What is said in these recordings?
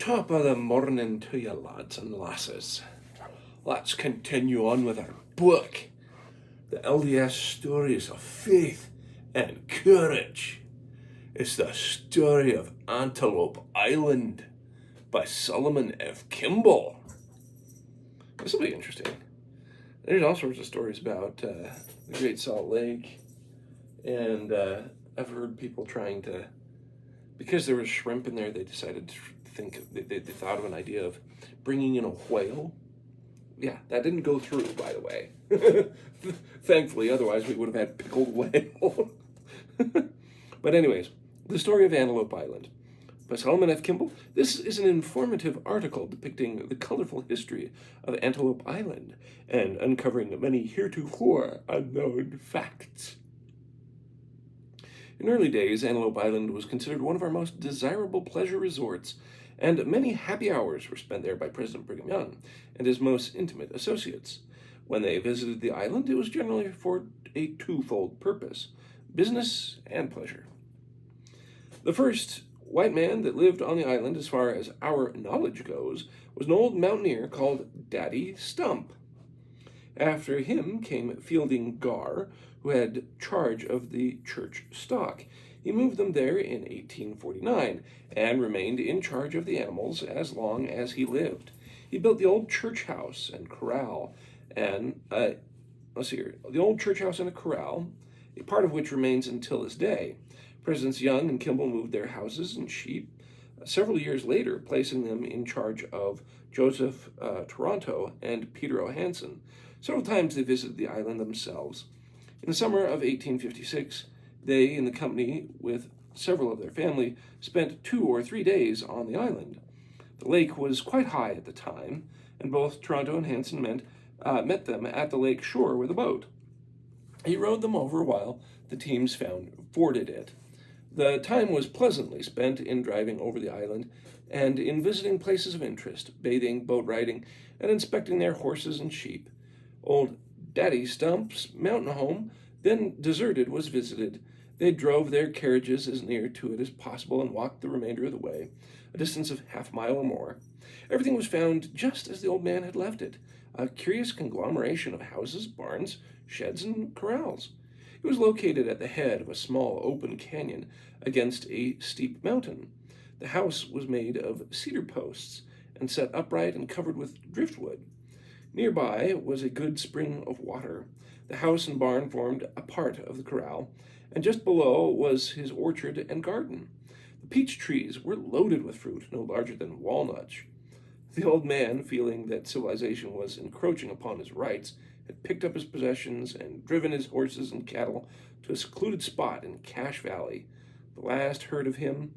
Top of the morning to you, lads and lasses. Let's continue on with our book, the LDS Stories of Faith and Courage. It's the story of Antelope Island by Solomon F. Kimball. This will be interesting. There's all sorts of stories about the Great Salt Lake, and I've heard people trying to, because there was shrimp in there, they decided to they thought of an idea of bringing in a whale. Yeah, that didn't go through, by the way. Thankfully, otherwise we would have had pickled whale. But anyways, the story of Antelope Island by Solomon F. Kimball. This is an informative article depicting the colorful history of Antelope Island and uncovering many heretofore unknown facts. In early days, Antelope Island was considered one of our most desirable pleasure resorts, and many happy hours were spent there by President Brigham Young and his most intimate associates. When they visited the island, it was generally for a twofold purpose: business and pleasure. The first white man that lived on the island, as far as our knowledge goes, was an old mountaineer called Daddy Stump. After him came Fielding Gar, who had charge of the church stock. He moved them there in 1849 and remained in charge of the animals as long as he lived. He built the old church house and corral, and the old church house and a corral, a part of which remains until this day. Presidents Young and Kimball moved their houses and sheep several years later, placing them in charge of Joseph Toronto and Peter O'Hanson. Several times they visited the island themselves. In the summer of 1856, they, in the company with several of their family, spent 2 or 3 days on the island. The lake was quite high at the time, and both Toronto and Hanson met them at the lake shore with a boat. He rowed them over while the teams forded it. The time was pleasantly spent in driving over the island and in visiting places of interest, bathing, boat riding, and inspecting their horses and sheep. Old Daddy Stump's mountain home, then deserted, was visited. They drove their carriages as near to it as possible and walked the remainder of the way, a distance of half a mile or more. Everything was found just as the old man had left it, a curious conglomeration of houses, barns, sheds, and corrals. It was located at the head of a small open canyon against a steep mountain. The house was made of cedar posts and set upright and covered with driftwood. Nearby was a good spring of water. The house and barn formed a part of the corral, and just below was his orchard and garden. The peach trees were loaded with fruit, no larger than walnuts. The old man, feeling that civilization was encroaching upon his rights, had picked up his possessions and driven his horses and cattle to a secluded spot in Cache Valley. The last heard of him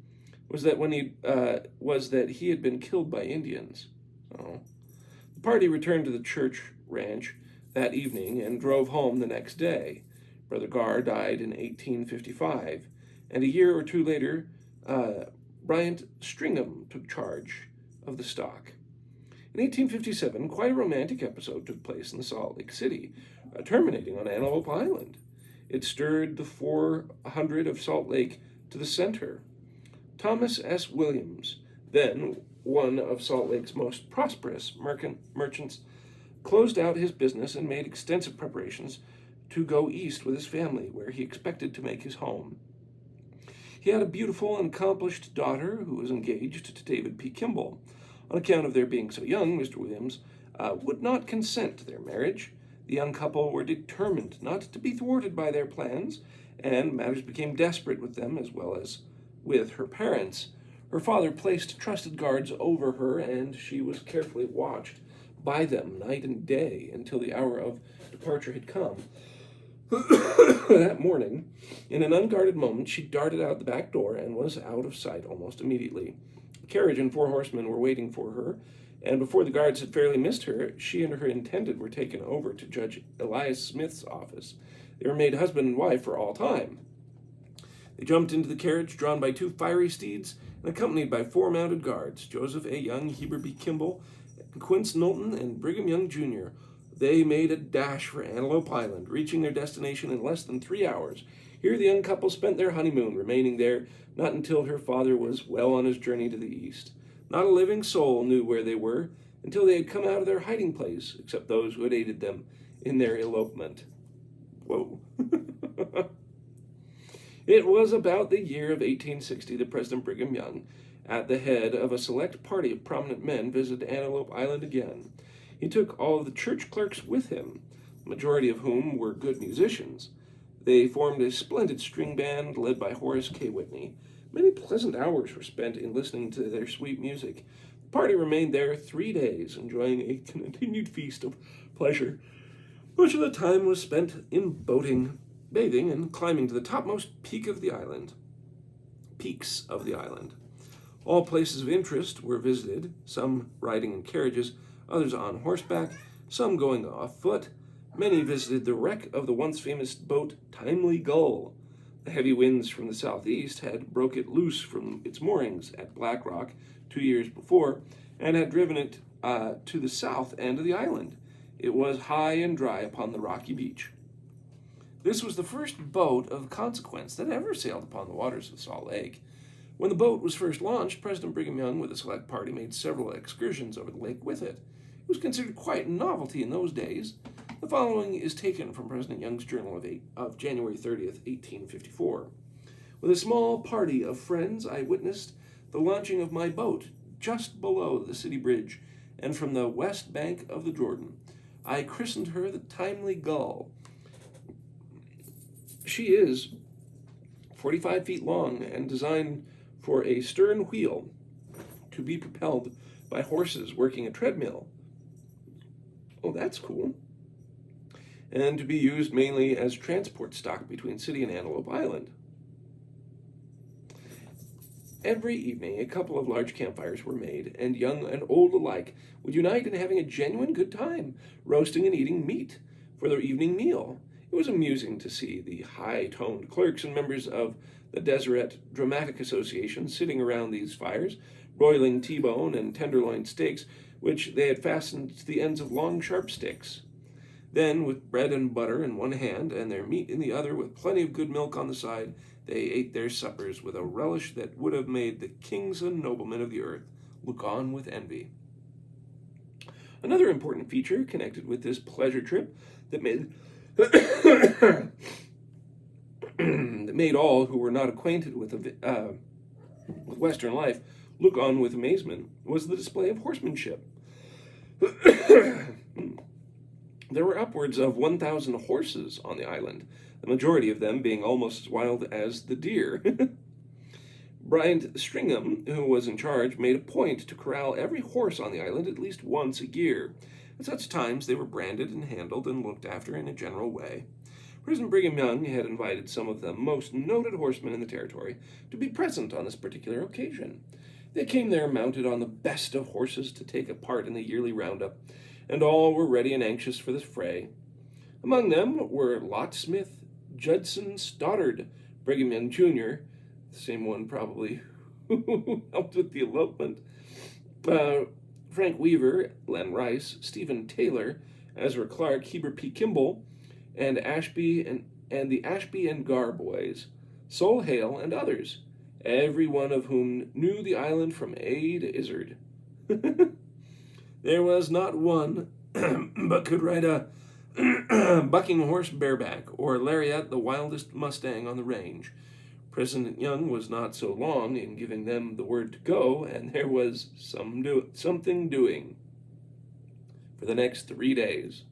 was that he had been killed by Indians. The party returned to the church ranch that evening and drove home the next day. Brother Gar died in 1855, and a year or two later, Bryant Stringham took charge of the stock. In 1857, quite a romantic episode took place in the Salt Lake City, terminating on Antelope Island. It stirred the 400 of Salt Lake to the center. Thomas S. Williams, then one of Salt Lake's most prosperous merchants, closed out his business and made extensive preparations to go east with his family, where he expected to make his home. He had a beautiful and accomplished daughter who was engaged to David P. Kimball. On account of their being so young, Mr. Williams would not consent to their marriage. The young couple were determined not to be thwarted by their plans, and matters became desperate with them as well as with her parents. Her father placed trusted guards over her, and she was carefully watched by them night and day until the hour of departure had come. That morning, in an unguarded moment, she darted out the back door and was out of sight almost immediately. The carriage and 4 horsemen were waiting for her, and before the guards had fairly missed her, she and her intended were taken over to Judge Elias Smith's office. They were made husband and wife for all time. They jumped into the carriage, drawn by 2 fiery steeds, and accompanied by 4 mounted guards, Joseph A. Young, Heber B. Kimball, Quince Knowlton, and Brigham Young, Jr. They made a dash for Antelope Island, reaching their destination in less than 3 hours. Here the young couple spent their honeymoon, remaining there not until her father was well on his journey to the east. Not a living soul knew where they were until they had come out of their hiding place, except those who had aided them in their elopement. Whoa. It was about the year of 1860 that President Brigham Young, at the head of a select party of prominent men, visited Antelope Island again. He took all of the church clerks with him, the majority of whom were good musicians. They formed a splendid string band led by Horace K. Whitney. Many pleasant hours were spent in listening to their sweet music. The party remained there 3 days, enjoying a continued feast of pleasure. Much of the time was spent in boating, bathing, and climbing to the topmost peaks of the island. All places of interest were visited, some riding in carriages, others on horseback, some going off foot. Many visited the wreck of the once famous boat Timely Gull. The heavy winds from the southeast had broke it loose from its moorings at Black Rock 2 years before, and had driven it to the south end of the island. It was high and dry upon the rocky beach. This was the first boat of consequence that ever sailed upon the waters of Salt Lake. When the boat was first launched, President Brigham Young, with a select party, made several excursions over the lake with it. It was considered quite a novelty in those days. The following is taken from President Young's journal of January 30th, 1854. With a small party of friends, I witnessed the launching of my boat just below the city bridge and from the west bank of the Jordan. I christened her the Timely Gull. She is 45 feet long and designed for a stern wheel to be propelled by horses working a treadmill. Oh, that's cool. And to be used mainly as transport stock between City and Antelope Island. Every evening, a couple of large campfires were made, and young and old alike would unite in having a genuine good time, roasting and eating meat for their evening meal. It was amusing to see the high-toned clerks and members of the Deseret Dramatic Association sitting around these fires, broiling T-bone and tenderloin steaks, which they had fastened to the ends of long, sharp sticks. Then, with bread and butter in one hand and their meat in the other, with plenty of good milk on the side, they ate their suppers with a relish that would have made the kings and noblemen of the earth look on with envy. Another important feature connected with this pleasure trip that made that made all who were not acquainted with Western life look on with amazement was the display of horsemanship. There were upwards of 1,000 horses on the island, the majority of them being almost as wild as the deer. Bryant Stringham, who was in charge, made a point to corral every horse on the island at least once a year. At such times they were branded and handled and looked after in a general way. President Brigham Young had invited some of the most noted horsemen in the territory to be present on this particular occasion. They came there mounted on the best of horses to take a part in the yearly roundup, and all were ready and anxious for the fray. Among them were Lot Smith, Judson Stoddard, Brigham Young Jr., the same one probably who helped with the elopement, Frank Weaver, Len Rice, Stephen Taylor, Ezra Clark, Heber P. Kimball, and the Ashby and Gar boys, Sol Hale, and others, every one of whom knew the island from A to Izzard. There was not one but could ride a bucking horse bareback, or lariat the wildest mustang on the range. President Young was not so long in giving them the word to go, and there was something doing for the next 3 days.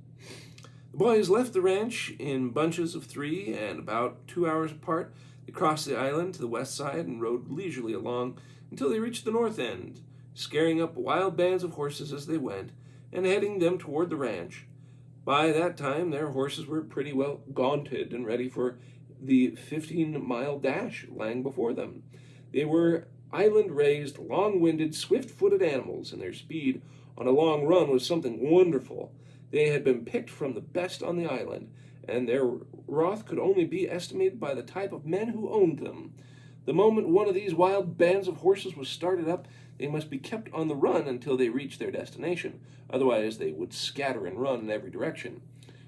The boys left the ranch in bunches of 3, and about 2 hours apart, they crossed the island to the west side and rode leisurely along until they reached the north end, scaring up wild bands of horses as they went, and heading them toward the ranch. By that time, their horses were pretty well gaunted and ready for the 15-mile dash lying before them. They were island-raised, long-winded, swift-footed animals, and their speed on a long run was something wonderful. They had been picked from the best on the island, and their wrath could only be estimated by the type of men who owned them. The moment one of these wild bands of horses was started up, they must be kept on the run until they reached their destination. Otherwise, they would scatter and run in every direction.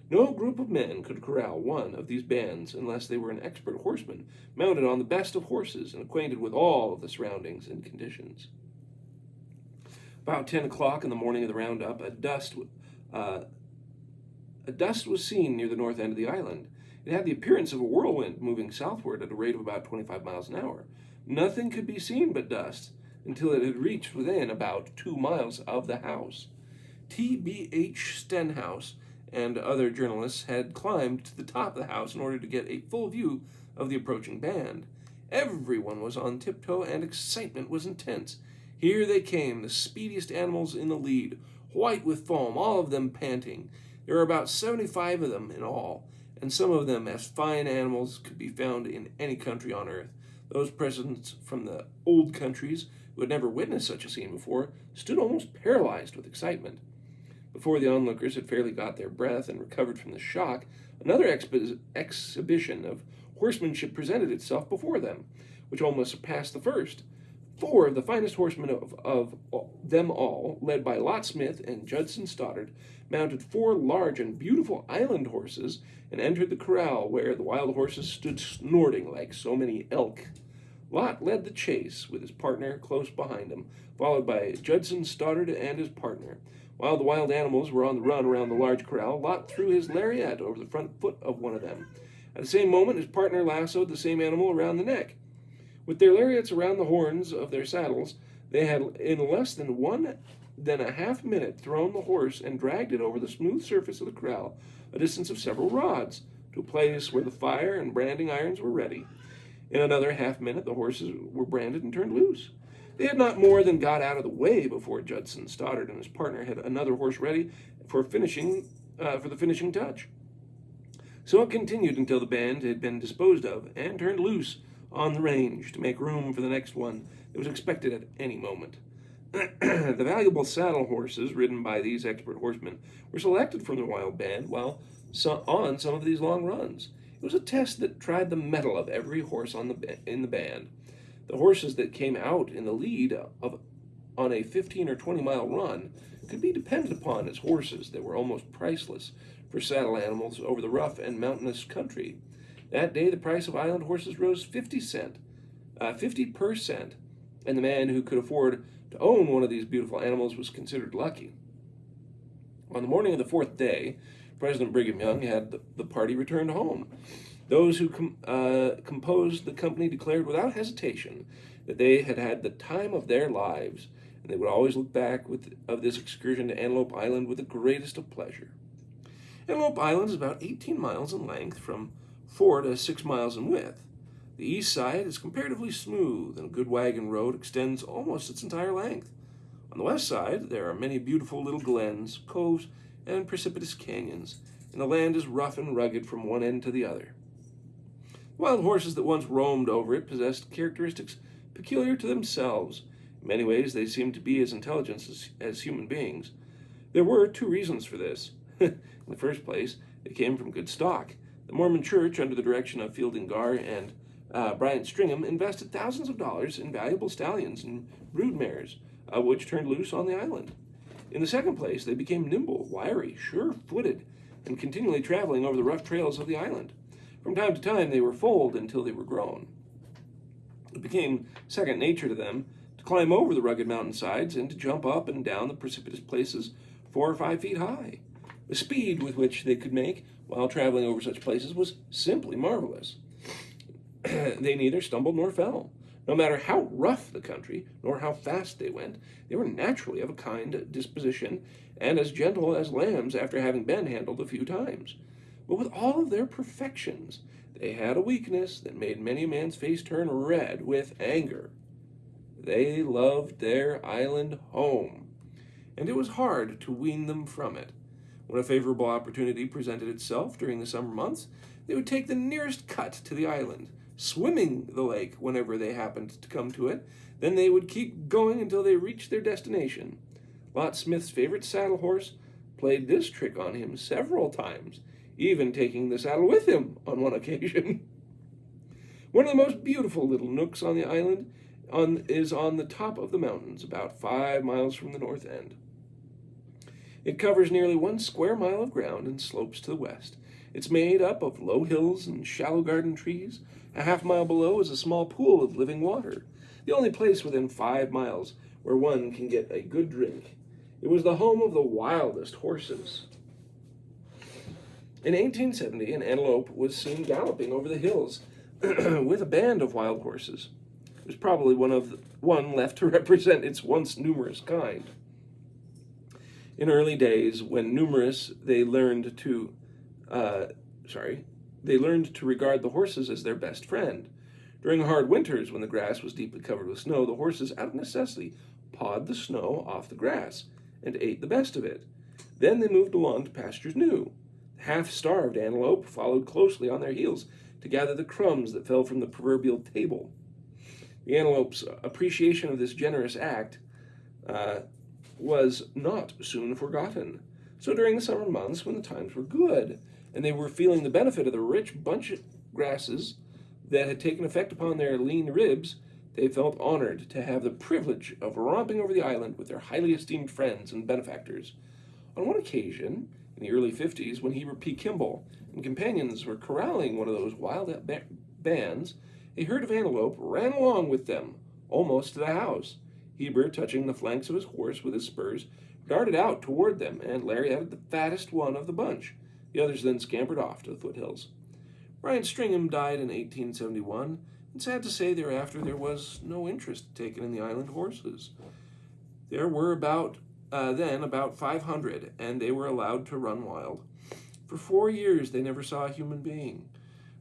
No group of men could corral one of these bands unless they were an expert horseman, mounted on the best of horses and acquainted with all of the surroundings and conditions. About 10 o'clock in the morning of the roundup, uh, a dust was seen near the north end of the island. It had the appearance of a whirlwind moving southward at a rate of about 25 miles an hour. Nothing could be seen but dust until it had reached within about 2 miles of the house. T.B.H. Stenhouse and other journalists had climbed to the top of the house in order to get a full view of the approaching band. Everyone was on tiptoe and excitement was intense. Here they came, the speediest animals in the lead, white with foam, all of them panting. There were about 75 of them in all, and some of them as fine animals could be found in any country on earth. Those present from the old countries, who had never witnessed such a scene before, stood almost paralyzed with excitement. Before the onlookers had fairly got their breath and recovered from the shock, another exhibition of horsemanship presented itself before them, which almost surpassed the first. 4 of the finest horsemen of them all, led by Lot Smith and Judson Stoddard, mounted 4 large and beautiful island horses and entered the corral where the wild horses stood snorting like so many elk. Lot led the chase with his partner close behind him, followed by Judson Stoddard and his partner. While the wild animals were on the run around the large corral, Lot threw his lariat over the front foot of one of them. At the same moment, his partner lassoed the same animal around the neck. With their lariats around the horns of their saddles, they had in less than a half minute thrown the horse and dragged it over the smooth surface of the corral, a distance of several rods, to a place where the fire and branding irons were ready. In another half minute, the horses were branded and turned loose. They had not more than got out of the way before Judson Stoddard and his partner had another horse ready for the finishing touch. So it continued until the band had been disposed of and turned loose on the range to make room for the next one that was expected at any moment. The valuable saddle horses ridden by these expert horsemen were selected from the wild band while on some of these long runs. It was a test that tried the mettle of every horse in the band. The horses that came out in the lead on a 15 or 20 mile run could be depended upon as horses that were almost priceless for saddle animals over the rough and mountainous country. That day, the price of island horses rose 50%, and the man who could afford to own one of these beautiful animals was considered lucky. On the morning of the 4th day, President Brigham Young had the party returned home. Those who composed the company declared without hesitation that they had had the time of their lives, and they would always look back of this excursion to Antelope Island with the greatest of pleasure. Antelope Island is about 18 miles in length, from 4 to 6 miles in width. The east side is comparatively smooth, and a good wagon road extends almost its entire length. On the west side, there are many beautiful little glens, coves, and precipitous canyons, and the land is rough and rugged from one end to the other. The wild horses that once roamed over it possessed characteristics peculiar to themselves. In many ways, they seemed to be as intelligent as human beings. There were 2 reasons for this. In the first place, they came from good stock. The Mormon Church, under the direction of Fielding Garr and Bryant Stringham, invested thousands of dollars in valuable stallions and brood mares, which turned loose on the island. In the second place, they became nimble, wiry, sure-footed, and continually traveling over the rough trails of the island. From time to time, they were foaled until they were grown. It became second nature to them to climb over the rugged mountainsides and to jump up and down the precipitous places 4 or 5 feet high. The speed with which they could make while traveling over such places was simply marvelous. They neither stumbled nor fell. No matter how rough the country, nor how fast they went, they were naturally of a kind disposition, and as gentle as lambs after having been handled a few times. But with all of their perfections, they had a weakness that made many a man's face turn red with anger. They loved their island home, and it was hard to wean them from it. When a favorable opportunity presented itself during the summer months, they would take the nearest cut to the island, swimming the lake whenever they happened to come to it. Then they would keep going until they reached their destination. Lot Smith's favorite saddle horse played this trick on him several times, even taking the saddle with him on one occasion. One of the most beautiful little nooks on the island is on the top of the mountains, about 5 miles from the north end. It covers nearly 1 square mile of ground and slopes to the west. It's made up of low hills and shallow garden trees. A half mile below is a small pool of living water, the only place within 5 miles where one can get a good drink. It was the home of the wildest horses. In 1870, an antelope was seen galloping over the hills with a band of wild horses. It was probably one left to represent its once numerous kind. In early days, when numerous, they learned to regard the horses as their best friend. During hard winters, when the grass was deeply covered with snow, the horses, out of necessity, pawed the snow off the grass and ate the best of it. Then they moved along to pastures new. The half-starved antelope followed closely on their heels to gather the crumbs that fell from the proverbial table. The antelope's appreciation of this generous act was not soon forgotten. So during the summer months, when the times were good, and they were feeling the benefit of the rich bunch of grasses that had taken effect upon their lean ribs, they felt honored to have the privilege of romping over the island with their highly esteemed friends and benefactors. On one occasion, in the early 50s, when Heber P. Kimball and companions were corralling one of those wild bands, a herd of antelope ran along with them, almost to the house. Heber, touching the flanks of his horse with his spurs, darted out toward them, and Larry added the fattest one of the bunch. The others then scampered off to the foothills. Brian Stringham died in 1871, and sad to say thereafter there was no interest taken in the island horses. There were about 500, and they were allowed to run wild. For 4 years they never saw a human being.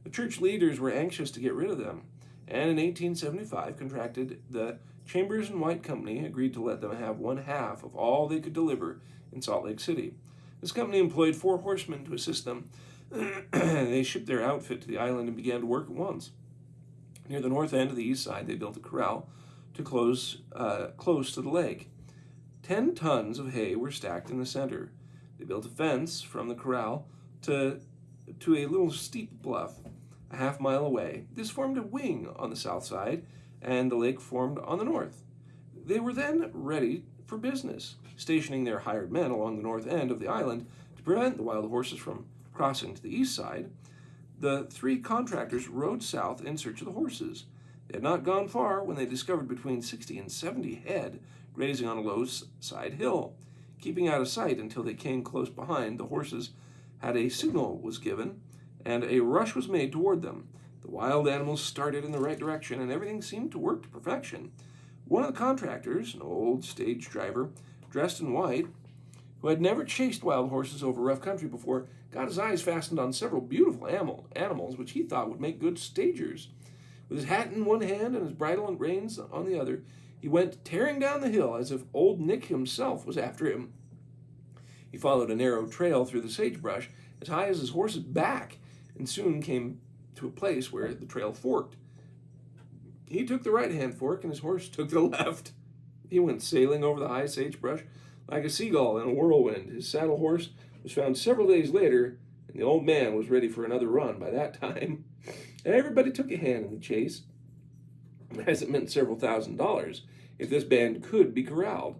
The church leaders were anxious to get rid of them, and in 1875 contracted the Chambers and White Company agreed to let them have 1/2 of all they could deliver in Salt Lake City. This company employed 4 horsemen to assist them. They shipped their outfit to the island and began to work at once. Near the north end of the east side, they built a corral close to the lake. 10 tons of hay were stacked in the center. They built a fence from the corral to a little steep bluff a half-mile away. This formed a wing on the south side, and the lake formed on the north. They were then ready for business, stationing their hired men along the north end of the island to prevent the wild horses from crossing to the east side. The 3 contractors rode south in search of the horses. They had not gone far when they discovered between 60 and 70 head grazing on a low side hill. Keeping out of sight until they came close behind, the horses had a signal was given, and a rush was made toward them. The wild animals started in the right direction, and everything seemed to work to perfection. One of the contractors, an old stage driver, dressed in white, who had never chased wild horses over rough country before, got his eyes fastened on several beautiful animals which he thought would make good stagers. With his hat in one hand and his bridle and reins on the other, he went tearing down the hill as if old Nick himself was after him. He followed a narrow trail through the sagebrush as high as his horse's back, and soon came to a place where the trail forked. He took the right-hand fork, and his horse took the left. He went sailing over the high sagebrush like a seagull in a whirlwind. His saddle horse was found several days later, and the old man was ready for another run by that time. And everybody took a hand in the chase, as it meant several $1,000s if this band could be corralled.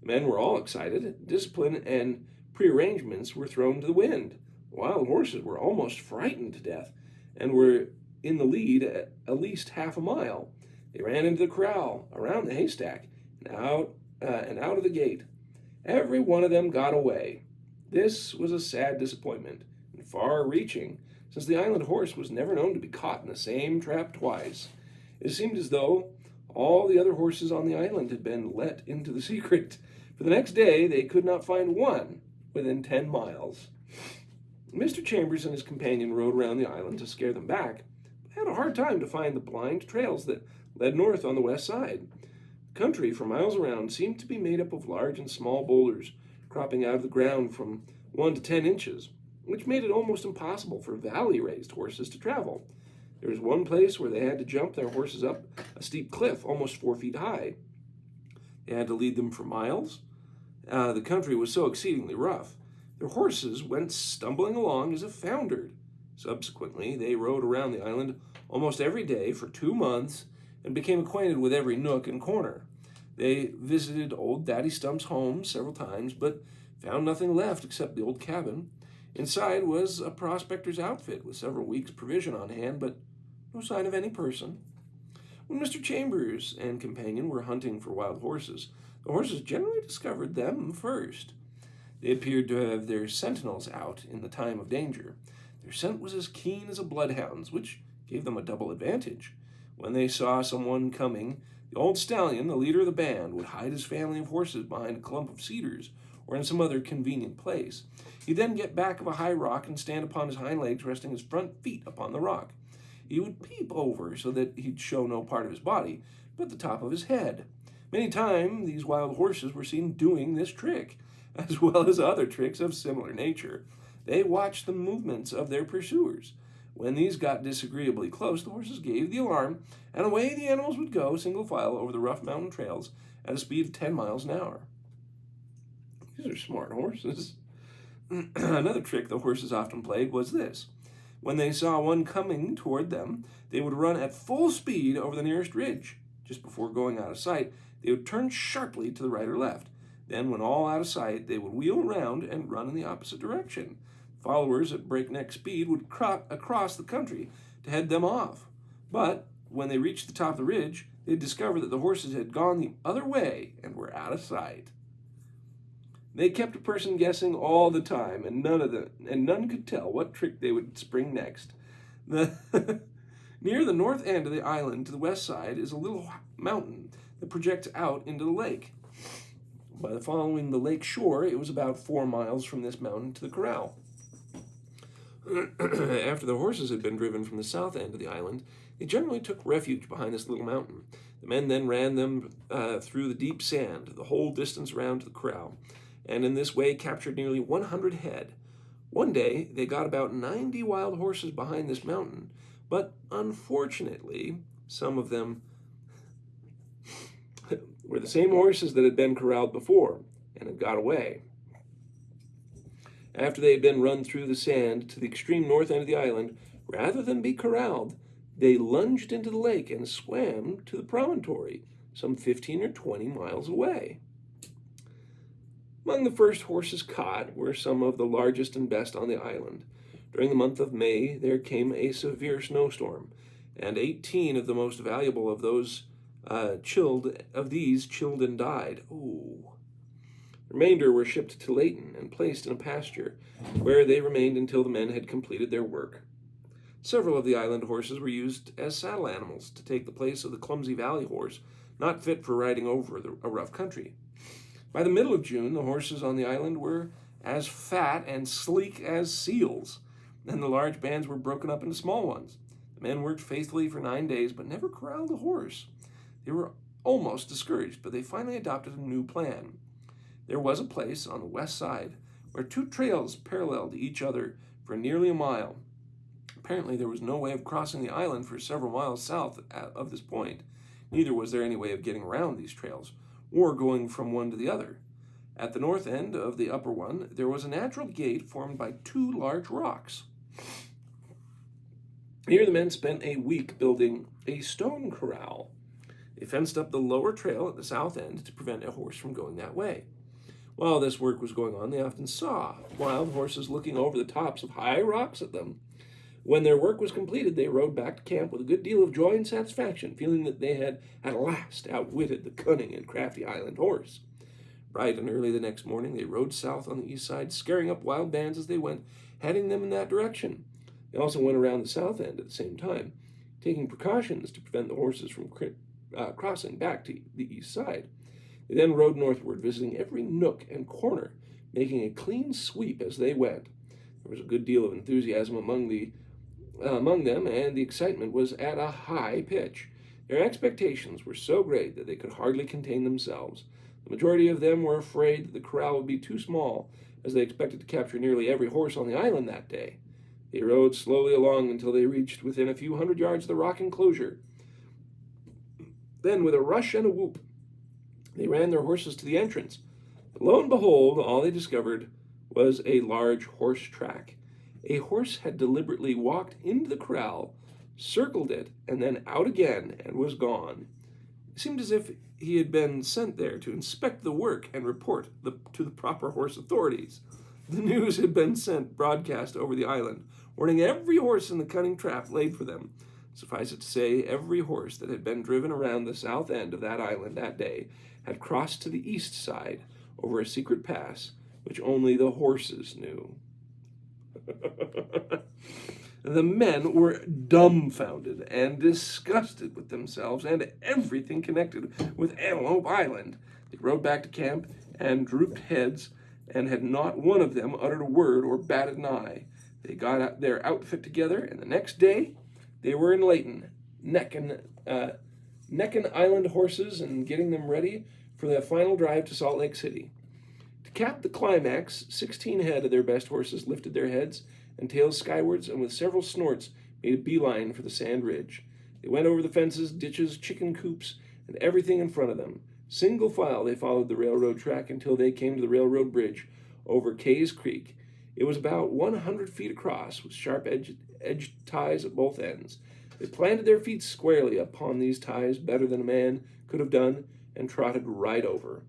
The men were all excited. Discipline and prearrangements were thrown to the wind. The wild horses were almost frightened to death and were in the lead at least half a mile. They ran into the corral, around the haystack, and out of the gate. Every one of them got away. This was a sad disappointment, and far-reaching, since the island horse was never known to be caught in the same trap twice. It seemed as though all the other horses on the island had been let into the secret. For the next day, they could not find one within 10 miles. Mr. Chambers and his companion rode around the island to scare them back, but had a hard time to find the blind trails that led north on the west side. The country for miles around seemed to be made up of large and small boulders cropping out of the ground from 1 to 10 inches, which made it almost impossible for valley-raised horses to travel. There was one place where they had to jump their horses up a steep cliff almost 4 feet high. They had to lead them for miles. The country was so exceedingly rough. Their horses went stumbling along as if foundered. Subsequently, they rode around the island almost every day for 2 months and became acquainted with every nook and corner. They visited old Daddy Stump's home several times, but found nothing left except the old cabin. Inside was a prospector's outfit with several weeks' provision on hand, but no sign of any person. When Mr. Chambers and companion were hunting for wild horses, the horses generally discovered them first. They appeared to have their sentinels out in the time of danger. Their scent was as keen as a bloodhound's, which gave them a double advantage. When they saw someone coming, the old stallion, the leader of the band, would hide his family of horses behind a clump of cedars or in some other convenient place. He'd then get back of a high rock and stand upon his hind legs, resting his front feet upon the rock. He would peep over so that he'd show no part of his body, but the top of his head. Many times these wild horses were seen doing this trick, as well as other tricks of similar nature. They watched the movements of their pursuers. When these got disagreeably close, the horses gave the alarm, and away the animals would go, single file, over the rough mountain trails at a speed of 10 miles an hour. These are smart horses. Another trick the horses often played was this. When they saw one coming toward them, they would run at full speed over the nearest ridge. Just before going out of sight, they would turn sharply to the right or left. Then, when all out of sight, they would wheel around and run in the opposite direction. Followers at breakneck speed would across the country to head them off. But when they reached the top of the ridge, they'd discover that the horses had gone the other way and were out of sight. They kept a person guessing all the time, and none could tell what trick they would spring next. Near the north end of the island, to the west side, is a little mountain that projects out into the lake. By following the lake shore, it was about 4 miles from this mountain to the corral. After the horses had been driven from the south end of the island, they generally took refuge behind this little mountain. The men then ran them through the deep sand, the whole distance around to the corral, and in this way captured nearly 100 head. One day, they got about 90 wild horses behind this mountain, but unfortunately, some of them were the same horses that had been corralled before and had got away. After they had been run through the sand to the extreme north end of the island, rather than be corralled, they lunged into the lake and swam to the promontory, some 15 or 20 miles away. Among the first horses caught were some of the largest and best on the island. During the month of May, there came a severe snowstorm, and 18 of the most valuable of those chilled and died. Ooh. The remainder were shipped to Layton and placed in a pasture, where they remained until the men had completed their work. Several of the island horses were used as saddle animals to take the place of the clumsy valley horse, not fit for riding over a rough country. By the middle of June, the horses on the island were as fat and sleek as seals, and the large bands were broken up into small ones. The men worked faithfully for 9 days, but never corralled a horse. They were almost discouraged, but they finally adopted a new plan. There was a place on the west side where 2 trails paralleled each other for nearly a mile. Apparently, there was no way of crossing the island for several miles south of this point. Neither was there any way of getting around these trails, or going from one to the other. At the north end of the upper one, there was a natural gate formed by 2 large rocks. Here the men spent a week building a stone corral. They fenced up the lower trail at the south end to prevent a horse from going that way. While this work was going on, they often saw wild horses looking over the tops of high rocks at them. When their work was completed, they rode back to camp with a good deal of joy and satisfaction, feeling that they had at last outwitted the cunning and crafty island horse. Bright and early the next morning, they rode south on the east side, scaring up wild bands as they went, heading them in that direction. They also went around the south end at the same time, taking precautions to prevent the horses from crossing back to the east side. They then rode northward, visiting every nook and corner, making a clean sweep as they went. There was a good deal of enthusiasm among them, and the excitement was at a high pitch. Their expectations were so great that they could hardly contain themselves. The majority of them were afraid that the corral would be too small, as they expected to capture nearly every horse on the island that day. They rode slowly along until they reached within a few hundred yards of the rock enclosure. Then, with a rush and a whoop, they ran their horses to the entrance. But lo and behold, all they discovered was a large horse track. A horse had deliberately walked into the corral, circled it, and then out again, and was gone. It seemed as if he had been sent there to inspect the work and report to the proper horse authorities. The news had been sent broadcast over the island, warning every horse in the cunning trap laid for them. Suffice it to say, every horse that had been driven around the south end of that island that day had crossed to the east side over a secret pass which only the horses knew. The men were dumbfounded and disgusted with themselves and everything connected with Antelope Island. They rode back to camp and drooped heads, and had not one of them uttered a word or batted an eye. They got their outfit together, and the next day they were in Layton, necking island horses and getting them ready for the final drive to Salt Lake City. To cap the climax, 16 head of their best horses lifted their heads and tails skywards, and with several snorts made a beeline for the sand ridge. They went over the fences, ditches, chicken coops, and everything in front of them. Single file they followed the railroad track until they came to the railroad bridge over Kay's Creek. It was about 100 feet across, with sharp-edged ties at both ends. They planted their feet squarely upon these ties better than a man could have done, and trotted right over.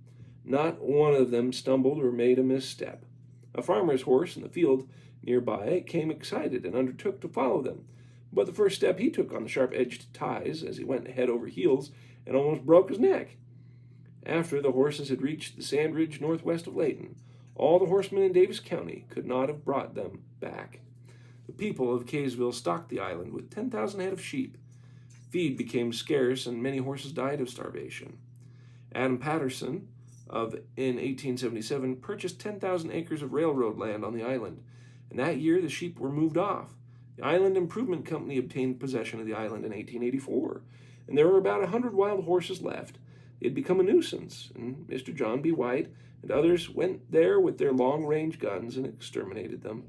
Not one of them stumbled or made a misstep. A farmer's horse in the field nearby came excited and undertook to follow them, but the first step he took on the sharp-edged ties as he went head over heels and almost broke his neck. After the horses had reached the sand ridge northwest of Layton, all the horsemen in Davis County could not have brought them back. The people of Kaysville stocked the island with 10,000 head of sheep. Feed became scarce, and many horses died of starvation. Adam Patterson, in 1877, purchased 10,000 acres of railroad land on the island, and that year the sheep were moved off. The Island Improvement Company obtained possession of the island in 1884, and there were about 100 wild horses left. They had become a nuisance, and Mr. John B. White and others went there with their long-range guns and exterminated them.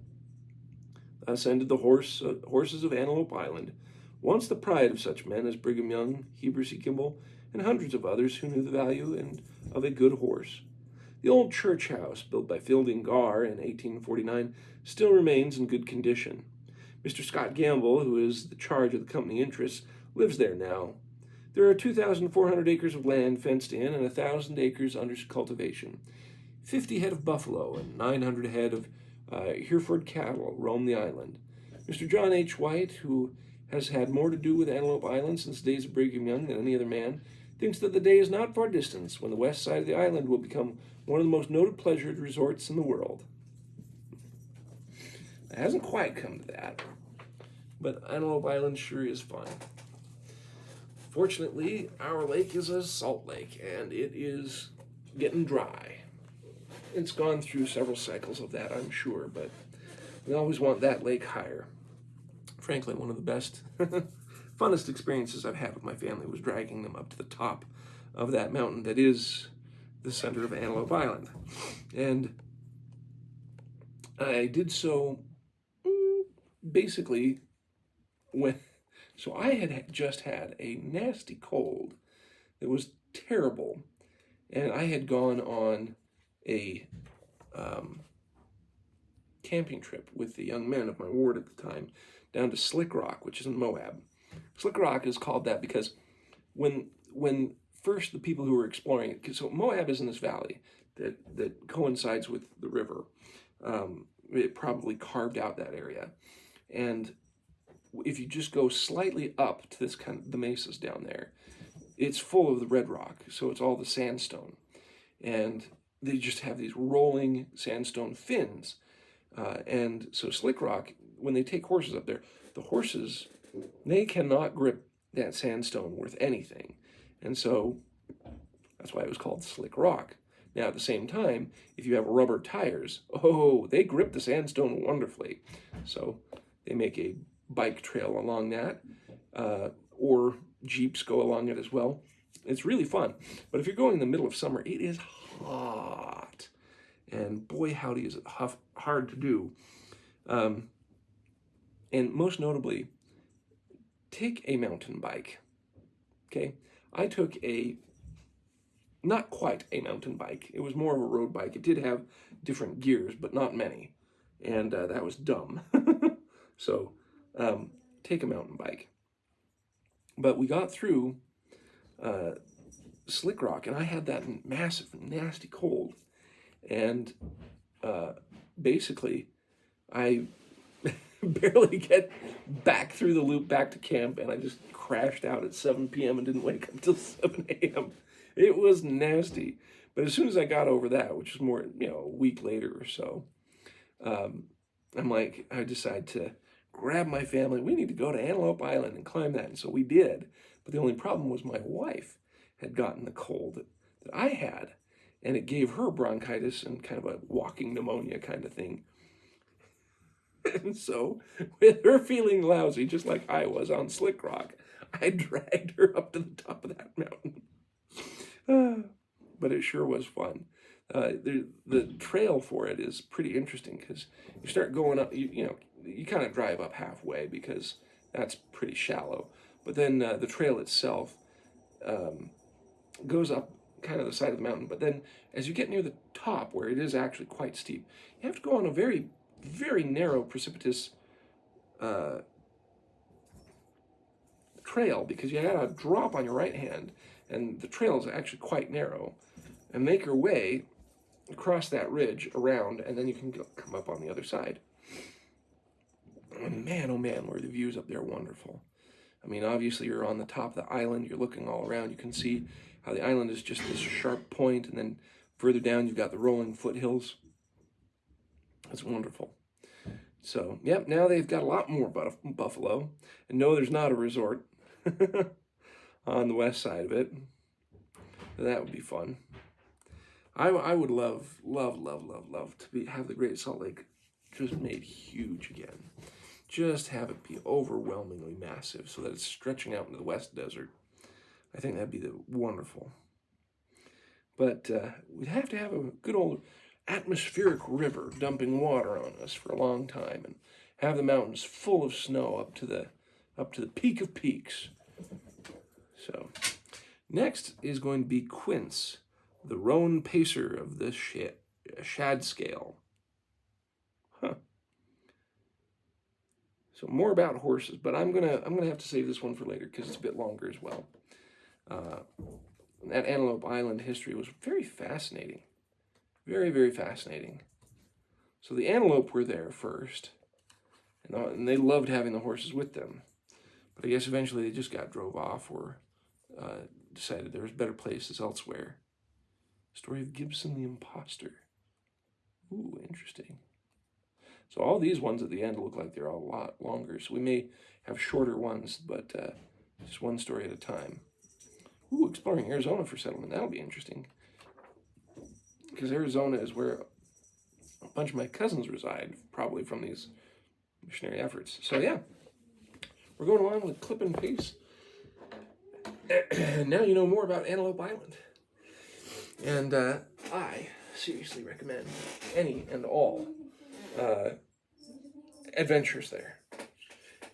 Thus ended the horses of Antelope Island, once the pride of such men as Brigham Young, Heber C. Kimball, and hundreds of others who knew the value of a good horse. The old church house, built by Fielding Garr in 1849, still remains in good condition. Mr. Scott Gamble, who is the charge of the company interests, lives there now. There are 2,400 acres of land fenced in and 1,000 acres under cultivation. 50 head of buffalo and 900 head of Hereford cattle roam the island. Mr. John H. White, who has had more to do with Antelope Island since the days of Brigham Young than any other man, thinks that the day is not far distant when the west side of the island will become one of the most noted pleasure resorts in the world. It hasn't quite come to that, but Antelope Island sure is fun. Fortunately, our lake is a salt lake, and it is getting dry. It's gone through several cycles of that, I'm sure, but we always want that lake higher. Frankly, one of the best, funnest experiences I've had with my family was dragging them up to the top of that mountain that is the center of Antelope Island. And I did so basically so I had just had a nasty cold that was terrible, and I had gone on a camping trip with the young men of my ward at the time down to Slick Rock, which is in Moab. Slick Rock is called that because when first the people who were exploring it, so Moab is in this valley that coincides with the river. It probably carved out that area, and if you just go slightly up to this kind of the mesas down there, it's full of the red rock, so it's all the sandstone, and they just have these rolling sandstone fins, and so Slick Rock, when they take horses up there, the horses, they cannot grip that sandstone worth anything, and so that's why it was called Slick Rock. Now, at the same time, if you have rubber tires, they grip the sandstone wonderfully, so they make a bike trail along that, or Jeeps go along it as well. It's really fun. But if you're going in the middle of summer, it is hot. And boy, howdy, is it hard to do. And most notably, take a mountain bike. Okay? I took not quite a mountain bike. It was more of a road bike. It did have different gears, but not many. And that was dumb. So, take a mountain bike. But we got through Slick Rock, and I had that massive, nasty cold. And basically, I barely get back through the loop back to camp, and I just crashed out at 7 p.m. and didn't wake up until 7 a.m. It was nasty. But as soon as I got over that, which was more, a week later or so, I decide to grab my family. We need to go to Antelope Island and climb that. And so we did. But the only problem was my wife had gotten the cold that I had, and it gave her bronchitis and kind of a walking pneumonia kind of thing. And so, with her feeling lousy, just like I was on Slick Rock, I dragged her up to the top of that mountain. But it sure was fun. The trail for it is pretty interesting because you start going up, you kind of drive up halfway because that's pretty shallow. But then the trail itself goes up kind of the side of the mountain. But then as you get near the top, where it is actually quite steep, you have to go on a very, very narrow, precipitous trail because you got to drop on your right hand, and the trail is actually quite narrow, and make your way across that ridge around, and then you can come up on the other side. And man, oh man, were the views up there wonderful. I mean, obviously you're on the top of the island, you're looking all around, you can see how the island is just this sharp point, and then further down you've got the rolling foothills. It's wonderful. So, yep, now they've got a lot more buffalo, and no, there's not a resort on the west side of it. That would be fun. I would love to have the Great Salt Lake just made huge again. Just have it be overwhelmingly massive so that it's stretching out into the West Desert. I think that'd be wonderful. But we'd have to have a good old atmospheric river dumping water on us for a long time, and have the mountains full of snow up to the peak of peaks. So, next is going to be Quince, the roan pacer of the shad scale. So more about horses, but I'm gonna have to save this one for later because it's a bit longer as well. That Antelope Island history was very fascinating. Very, very fascinating. So the antelope were there first, and they loved having the horses with them. But I guess eventually they just drove off or decided there was better places elsewhere. Story of Gibson the Imposter. Ooh, interesting. So all these ones at the end look like they're all a lot longer. So we may have shorter ones, but just one story at a time. Ooh, exploring Arizona for settlement. That'll be interesting. Because Arizona is where a bunch of my cousins reside, probably from these missionary efforts. So yeah, we're going along with clip and paste. Now you know more about Antelope Island. And I seriously recommend any and all adventures there.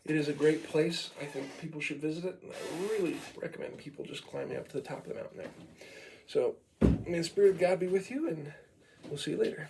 It is a great place. I think people should visit it, and I really recommend people just climbing up to the top of the mountain there. So, may the Spirit of God be with you, and we'll see you later.